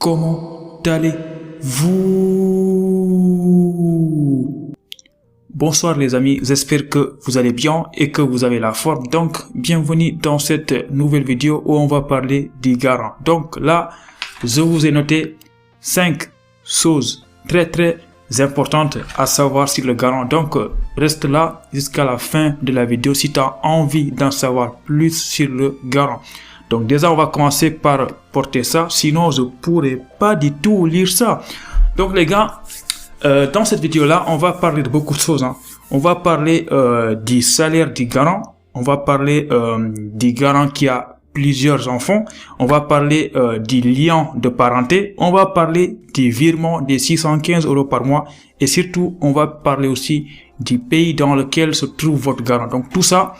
Comment allez-vous? Bonsoir les amis, j'espère que vous allez bien et que vous avez la forme. Donc, bienvenue dans cette nouvelle vidéo où on va parler du garant. Donc là, je vous ai noté 5 choses très importantes à savoir sur le garant. Donc, reste là jusqu'à la fin de la vidéo si tu as envie d'en savoir plus sur le garant. Donc déjà, on va commencer par porter ça, sinon je pourrais pas du tout lire ça. Donc les gars, dans cette vidéo-là, on va parler de beaucoup de choses. On va parler du salaire du garant, on va parler du garant qui a plusieurs enfants, on va parler du lien de parenté, on va parler du virement des 615 € par mois et surtout, on va parler aussi du pays dans lequel se trouve votre garant. Donc tout ça,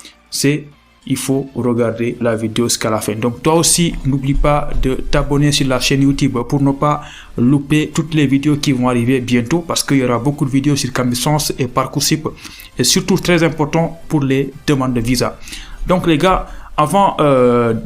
il faut regarder la vidéo jusqu'à la fin. Donc toi aussi, n'oublie pas de t'abonner sur la chaîne YouTube pour ne pas louper toutes les vidéos qui vont arriver bientôt parce qu'il y aura beaucoup de vidéos sur Cambisens et Parcoursup et surtout très important pour les demandes de visa. Donc les gars, avant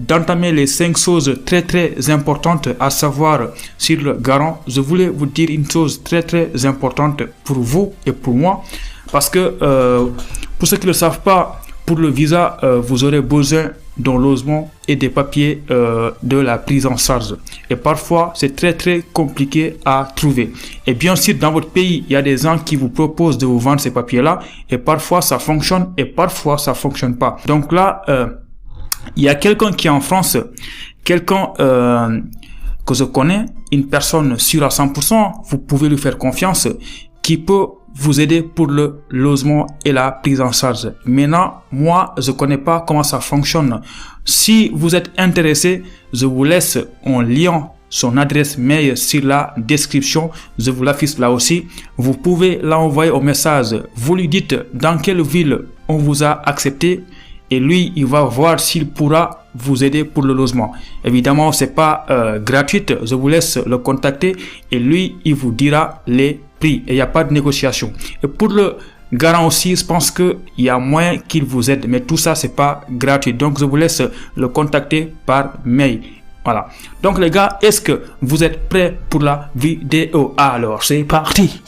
d'entamer les 5 choses très importantes à savoir sur le garant, je voulais vous dire une chose très importante pour vous et pour moi parce que pour ceux qui ne le savent pas, pour le visa, vous aurez besoin d'un logement et des papiers de la prise en charge. Et parfois, c'est très compliqué à trouver. Et bien sûr, dans votre pays, il y a des gens qui vous proposent de vous vendre ces papiers-là. Et parfois, ça fonctionne et parfois, ça fonctionne pas. Donc là, il y a quelqu'un qui est en France, quelqu'un que je connais, une personne sûre à 100%, vous pouvez lui faire confiance, qui peut vous aider pour le logement et la prise en charge. Maintenant, moi, je connais pas comment ça fonctionne. Si vous êtes intéressé, je vous laisse en lien son adresse mail sur la description. Je vous l'affiche là aussi. Vous pouvez l'envoyer au message. Vous lui dites dans quelle ville on vous a accepté et lui, il va voir s'il pourra vous aider pour le logement. Évidemment, c'est pas gratuit. Je vous laisse le contacter et lui, il vous dira les prix et il n'y a pas de négociation. Et pour le garant aussi, je pense qu'il y a moyen qu'il vous aide, mais tout ça, c'est pas gratuit. Donc, je vous laisse le contacter par mail. Voilà. Donc, les gars, est-ce que vous êtes prêts pour la vidéo? Alors, c'est parti.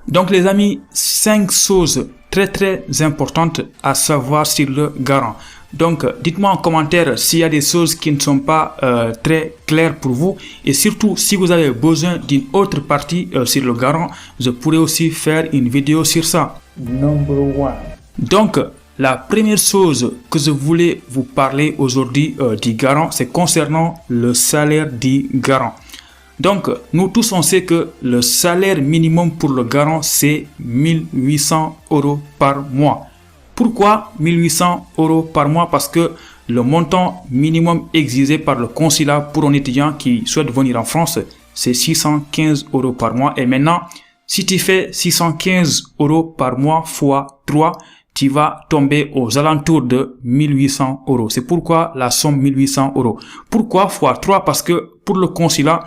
Donc les amis, 5 choses très importantes à savoir sur le garant. Donc dites-moi en commentaire s'il y a des choses qui ne sont pas très claires pour vous et surtout si vous avez besoin d'une autre partie sur le garant, je pourrais aussi faire une vidéo sur ça. Number 1. Donc la première chose que je voulais vous parler aujourd'hui du garant, c'est concernant le salaire du garant. Donc, nous tous on sait que le salaire minimum pour le garant, c'est 1800 € par mois. Pourquoi 1800 € par mois? Parce que le montant minimum exigé par le consulat pour un étudiant qui souhaite venir en France, c'est 615 € par mois. Et maintenant, si tu fais 615 € par mois fois 3, tu vas tomber aux alentours de 1800 €. C'est pourquoi la somme 1800 €. Pourquoi fois 3? Parce que pour le consulat,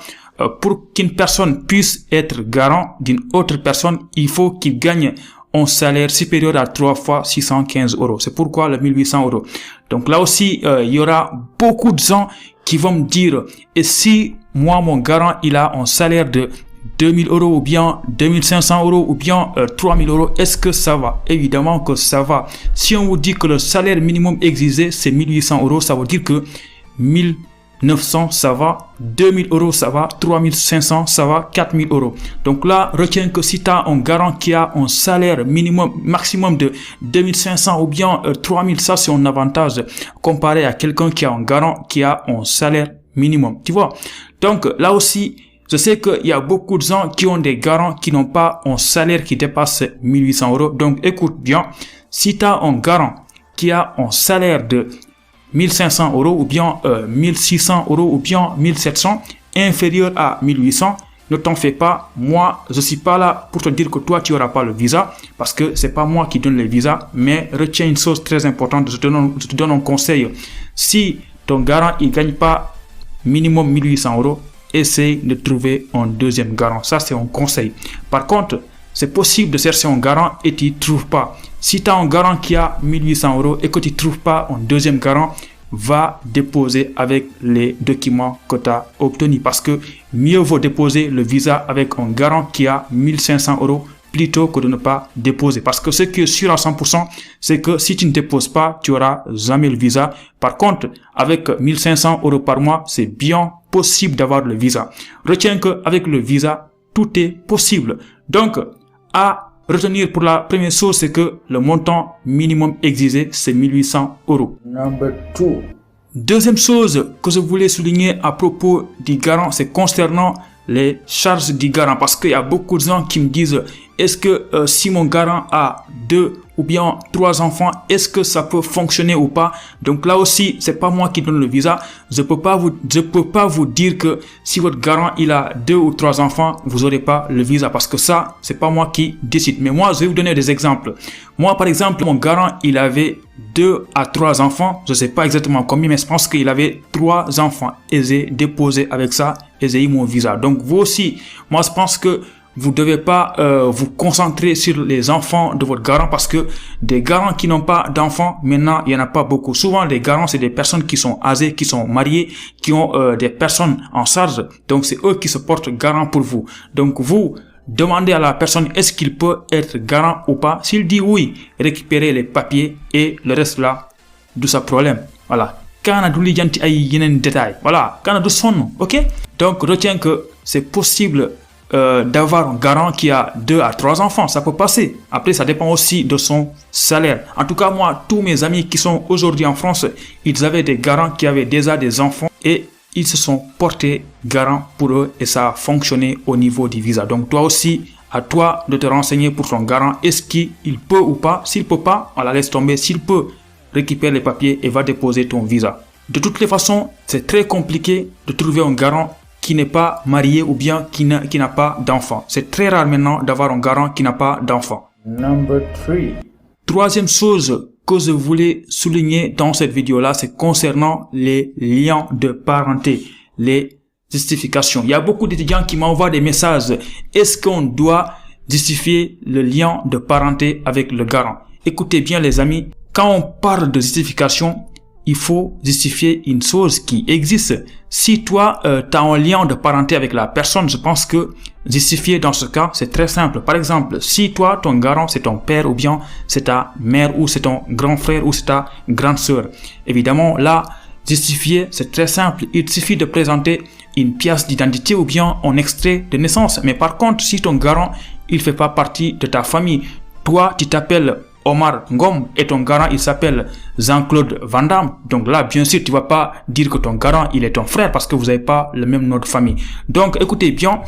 pour qu'une personne puisse être garant d'une autre personne, il faut qu'il gagne un salaire supérieur à 3 fois 615 €. C'est pourquoi le 1800 €. Donc là aussi, il y aura beaucoup de gens qui vont me dire, et si moi, mon garant, il a un salaire de 2000 € ou bien 2500 € ou bien 3000 €, est-ce que ça va? Évidemment que ça va. Si on vous dit que le salaire minimum exigé, c'est 1800 €, ça veut dire que 1900 ça va, 2000 € ça va, 3500 ça va, 4000 €. Donc là, retiens que si tu as un garant qui a un salaire minimum, maximum de 2500 ou bien 3000, ça c'est un avantage comparé à quelqu'un qui a un garant qui a un salaire minimum. Tu vois? Donc là aussi, je sais qu'il y a beaucoup de gens qui ont des garants qui n'ont pas un salaire qui dépasse 1800 €. Donc écoute bien, si tu as un garant qui a un salaire de 1500 € ou bien 1600 € ou bien 1700 inférieur à 1800, ne t'en fais pas. Moi, je suis pas là pour te dire que toi, tu n'auras pas le visa parce que c'est pas moi qui donne les visas. Mais retiens une chose très importante. Je te donne un conseil. Si ton garant, il gagne pas minimum 1800 €, essaye de trouver un deuxième garant. Ça, c'est un conseil. Par contre, c'est possible de chercher un garant et tu ne trouves pas. Si tu as un garant qui a 1800 € et que tu ne trouves pas un deuxième garant, va déposer avec les documents que tu as obtenus. Parce que mieux vaut déposer le visa avec un garant qui a 1500 € plutôt que de ne pas déposer. Parce que ce qui est sûr à 100%, c'est que si tu ne déposes pas, tu n'auras jamais le visa. Par contre, avec 1500 € par mois, c'est bien possible d'avoir le visa. Retiens qu'avec le visa, tout est possible. Donc, à retenir pour la première chose, c'est que le montant minimum exigé, c'est 1800 €. Number 2. Deuxième chose que je voulais souligner à propos du garant, c'est concernant les charges du garant. Parce qu'il y a beaucoup de gens qui me disent, est-ce que si mon garant a 2 ou bien 3 enfants, est-ce que ça peut fonctionner ou pas? Donc là aussi, c'est pas moi qui donne le visa. Je peux pas vous dire que si votre garant il a 2 ou 3 enfants, vous aurez pas le visa, parce que ça, c'est pas moi qui décide. Mais moi, je vais vous donner des exemples. Moi, par exemple, mon garant, il avait 2 à 3 enfants. Je sais pas exactement combien, mais je pense qu'il avait 3 enfants. Et j'ai déposé avec ça et j'ai eu mon visa. Donc vous aussi, moi je pense que vous ne devez pas vous concentrer sur les enfants de votre garant, parce que des garants qui n'ont pas d'enfants, maintenant, il n'y en a pas beaucoup. Souvent, les garants, c'est des personnes qui sont âgées, qui sont mariées, qui ont des personnes en charge. Donc, c'est eux qui se portent garant pour vous. Donc, vous demandez à la personne, est-ce qu'il peut être garant ou pas? S'il dit oui, récupérez les papiers et le reste là, de sa problème. Voilà. Kana du lijanti ay yenen détail. Voilà. Kana du sonno. Ok? Donc, retiens que c'est possible d'avoir un garant qui a 2 à 3 enfants, ça peut passer. Après, ça dépend aussi de son salaire. En tout cas, moi, tous mes amis qui sont aujourd'hui en France, ils avaient des garants qui avaient déjà des enfants et ils se sont portés garants pour eux et ça a fonctionné au niveau du visa. Donc, toi aussi, à toi de te renseigner pour ton garant. Est-ce qu'il peut ou pas? S'il peut pas, on la laisse tomber. S'il peut, récupère les papiers et va déposer ton visa. De toutes les façons, c'est très compliqué de trouver un garant qui n'est pas marié ou bien qui n'a pas d'enfant. C'est très rare maintenant d'avoir un garant qui n'a pas d'enfant. Number 3. Troisième chose que je voulais souligner dans cette vidéo-là, c'est concernant les liens de parenté, les justifications. Il y a beaucoup d'étudiants qui m'envoient des messages. Est-ce qu'on doit justifier le lien de parenté avec le garant? Écoutez bien les amis, quand on parle de justification, il faut justifier une chose qui existe. Si toi, tu as un lien de parenté avec la personne, je pense que justifier dans ce cas, c'est très simple. Par exemple, si toi, ton garant, c'est ton père ou bien c'est ta mère ou c'est ton grand frère ou c'est ta grande sœur. Évidemment, là, justifier, c'est très simple. Il suffit de présenter une pièce d'identité ou bien un extrait de naissance. Mais par contre, si ton garant, il fait pas partie de ta famille, toi, tu t'appelles Omar Ngom et ton garant il s'appelle Jean-Claude Van Damme. Donc là, bien sûr, tu vas pas dire que ton garant il est ton frère parce que vous n'avez pas le même nom de famille. Donc écoutez bien,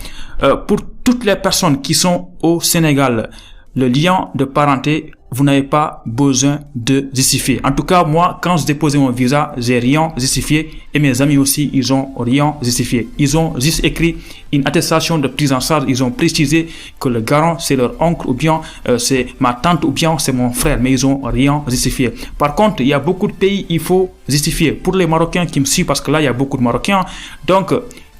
pour toutes les personnes qui sont au Sénégal, le lien de parenté, vous n'avez pas besoin de justifier. En tout cas, moi, quand je déposais mon visa, j'ai rien justifié et mes amis aussi, ils ont rien justifié. Ils ont juste écrit une attestation de prise en charge. Ils ont précisé que le garant, c'est leur oncle ou bien c'est ma tante ou bien c'est mon frère, mais ils ont rien justifié. Par contre, il y a beaucoup de pays, il faut justifier. Pour les Marocains qui me suivent, parce que là, il y a beaucoup de Marocains, donc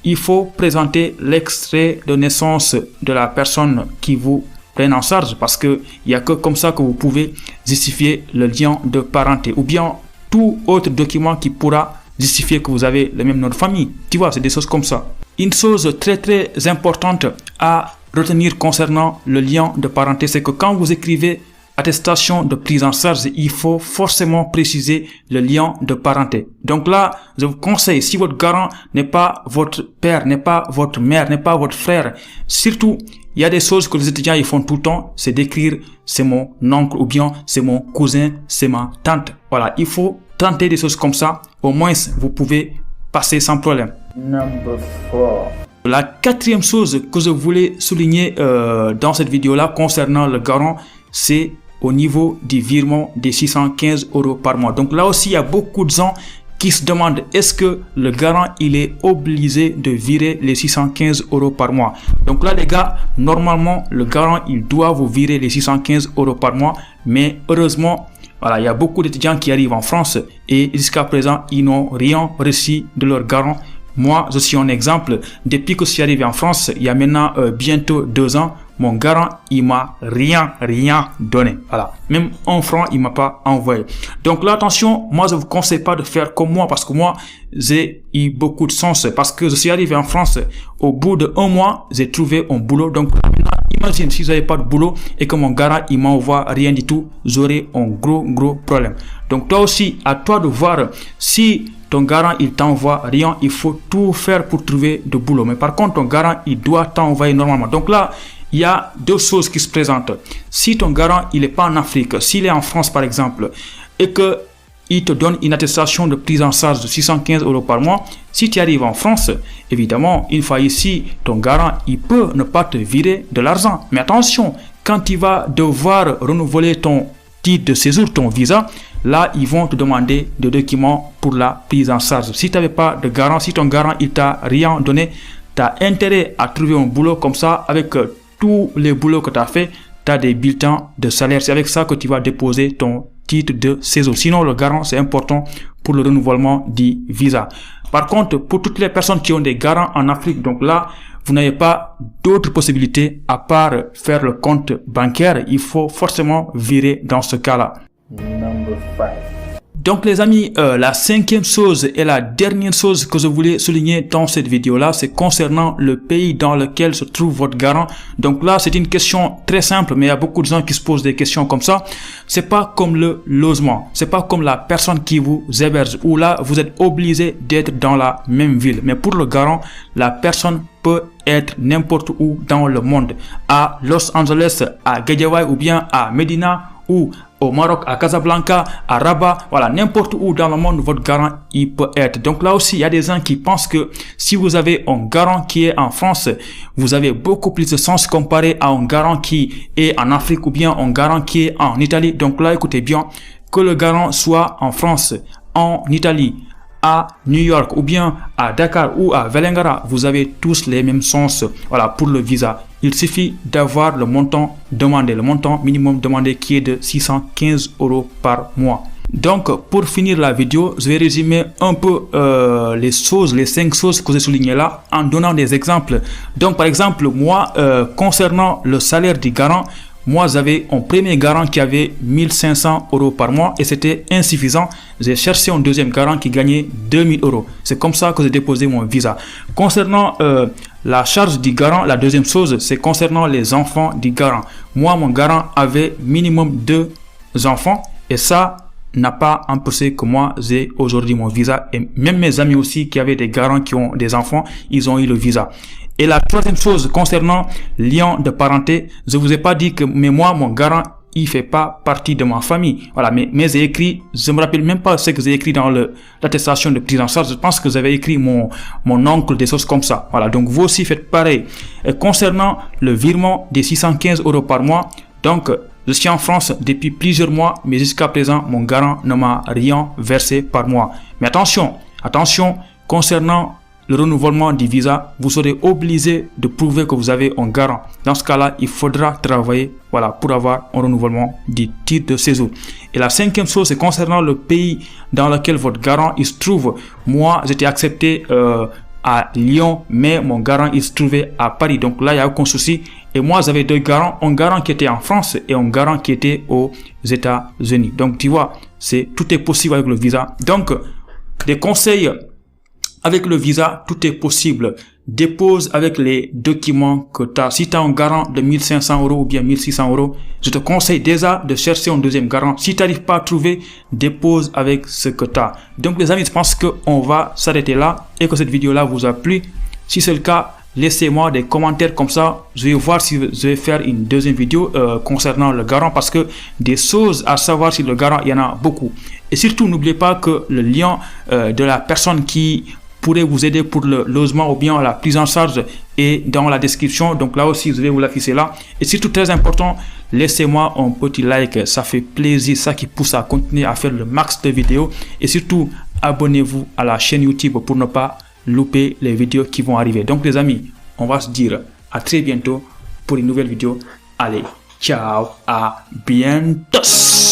il faut présenter l'extrait de naissance de la personne qui vous prennent en charge, parce que il n'y a que comme ça que vous pouvez justifier le lien de parenté ou bien tout autre document qui pourra justifier que vous avez le même nom de famille. Tu vois, c'est des choses comme ça. Une chose très très importante à retenir concernant le lien de parenté, c'est que quand vous écrivez attestation de prise en charge, il faut forcément préciser le lien de parenté. Donc là, je vous conseille, si votre garant n'est pas votre père, n'est pas votre mère, n'est pas votre frère, surtout, il y a des choses que les étudiants ils font tout le temps, c'est d'écrire c'est mon oncle ou bien c'est mon cousin, c'est ma tante. Voilà, il faut tenter des choses comme ça, au moins vous pouvez passer sans problème. Number 4. La quatrième chose que je voulais souligner dans cette vidéo-là concernant le garant, c'est au niveau du virement des 615 € par mois. Donc là aussi, il y a beaucoup de gens qui se demandent est-ce que le garant il est obligé de virer les 615 € par mois. Donc là les gars, normalement le garant il doit vous virer les 615 € par mois, mais heureusement voilà, il y a beaucoup d'étudiants qui arrivent en France et jusqu'à présent ils n'ont rien reçu de leur garant Moi, je suis un exemple. Depuis que je suis arrivé en France, il y a maintenant bientôt 2 ans, mon garant, il m'a rien donné. Voilà. Même 1 franc, il m'a pas envoyé. Donc là, attention, moi, je vous conseille pas de faire comme moi parce que moi, j'ai eu beaucoup de chance parce que je suis arrivé en France. Au bout de 1 mois, j'ai trouvé un boulot. Donc maintenant, imagine si j'avais pas de boulot et que mon garant, il m'envoie rien du tout, j'aurais un gros problème. Donc toi aussi, à toi de voir si ton garant, il t'envoie rien, il faut tout faire pour trouver de boulot. Mais par contre, ton garant, il doit t'envoyer normalement. Donc là, il y a 2 choses qui se présentent. Si ton garant, il n'est pas en Afrique, s'il est en France par exemple, et que il te donne une attestation de prise en charge de 615 € par mois, si tu arrives en France, évidemment, une fois ici, ton garant, il peut ne pas te virer de l'argent. Mais attention, quand tu vas devoir renouveler ton titre de séjour, ton visa, là, ils vont te demander des documents pour la prise en charge. Si tu n'avais pas de garant, si ton garant, il t'a rien donné, tu as intérêt à trouver un boulot comme ça avec tous les boulots que tu as fait, tu as des bulletins de salaire. C'est avec ça que tu vas déposer ton titre de séjour. Sinon, le garant, c'est important pour le renouvellement du visa. Par contre, pour toutes les personnes qui ont des garants en Afrique, donc là, vous n'avez pas d'autres possibilités à part faire le compte bancaire. Il faut forcément virer dans ce cas-là. Number 5. Donc les amis, la 5e chose et la dernière chose que je voulais souligner dans cette vidéo-là, c'est concernant le pays dans lequel se trouve votre garant. Donc là, c'est une question très simple, mais il y a beaucoup de gens qui se posent des questions comme ça. C'est pas comme le logement, c'est pas comme la personne qui vous héberge, où là, vous êtes obligé d'être dans la même ville. Mais pour le garant, la personne peut être n'importe où dans le monde, à Los Angeles, à Guédiawaye ou bien à Medina ou au Maroc, à Casablanca, à Rabat, voilà, n'importe où dans le monde, votre garant, il peut être. Donc là aussi, il y a des gens qui pensent que si vous avez un garant qui est en France, vous avez beaucoup plus de sens comparé à un garant qui est en Afrique ou bien un garant qui est en Italie. Donc là, écoutez bien, que le garant soit en France, en Italie, à New York ou bien à Dakar ou à Vélingara, vous avez tous les mêmes chances, voilà, pour le visa. Il suffit d'avoir le montant demandé, le montant minimum demandé qui est de 615 € par mois. Donc, pour finir la vidéo, je vais résumer un peu les 5 choses que j'ai soulignées là en donnant des exemples. Donc, par exemple, moi, concernant le salaire du garant, moi, j'avais un premier garant qui avait 1500 € par mois et c'était insuffisant. J'ai cherché un deuxième garant qui gagnait 2000 €. C'est comme ça que j'ai déposé mon visa. Concernant la charge du garant, la deuxième chose, c'est concernant les enfants du garant. Moi, mon garant avait minimum 2 enfants et ça n'a pas empêché que moi, j'ai aujourd'hui mon visa. Et même mes amis aussi qui avaient des garants qui ont des enfants, ils ont eu le visa. Et la troisième chose concernant lien de parenté, je vous ai pas dit que moi, mon garant, il fait pas partie de ma famille. Voilà, mais j'ai écrit, je me rappelle même pas ce que j'ai écrit dans l'attestation de prise en charge. Je pense que j'avais écrit mon oncle, des choses comme ça. Voilà, donc vous aussi faites pareil. Et concernant le virement des 615 € par mois, donc je suis en France depuis plusieurs mois, mais jusqu'à présent, mon garant ne m'a rien versé par mois. Mais attention, concernant le renouvellement du visa, vous serez obligé de prouver que vous avez un garant. Dans ce cas-là, il faudra travailler, voilà, pour avoir un renouvellement du titre de séjour. Et la 5e chose, c'est concernant le pays dans lequel votre garant il se trouve. Moi, j'étais accepté à Lyon, mais mon garant il se trouvait à Paris. Donc là, il n'y a aucun souci. Et moi, j'avais 2 garants, un garant qui était en France et un garant qui était aux États-Unis. Donc tu vois, tout est possible avec le visa. Donc, des conseils. Avec le visa, tout est possible. Dépose avec les documents que tu as. Si tu as un garant de 1500 € ou bien 1600 €, je te conseille déjà de chercher un deuxième garant. Si tu n'arrives pas à trouver, dépose avec ce que tu as. Donc les amis, je pense qu'on va s'arrêter là et que cette vidéo-là vous a plu. Si c'est le cas, laissez-moi des commentaires comme ça. Je vais voir si je vais faire une deuxième vidéo concernant le garant parce que des choses à savoir sur le garant, il y en a beaucoup. Et surtout, n'oubliez pas que le lien de la personne qui pourrait vous aider pour le logement ou bien la prise en charge est dans la description. Donc là aussi, je vais vous l'afficher là. Et surtout, très important, laissez-moi un petit like. Ça fait plaisir, ça qui pousse à continuer à faire le max de vidéos. Et surtout, abonnez-vous à la chaîne YouTube pour ne pas louper les vidéos qui vont arriver. Donc les amis, on va se dire à très bientôt pour une nouvelle vidéo. Allez, ciao, à bientôt.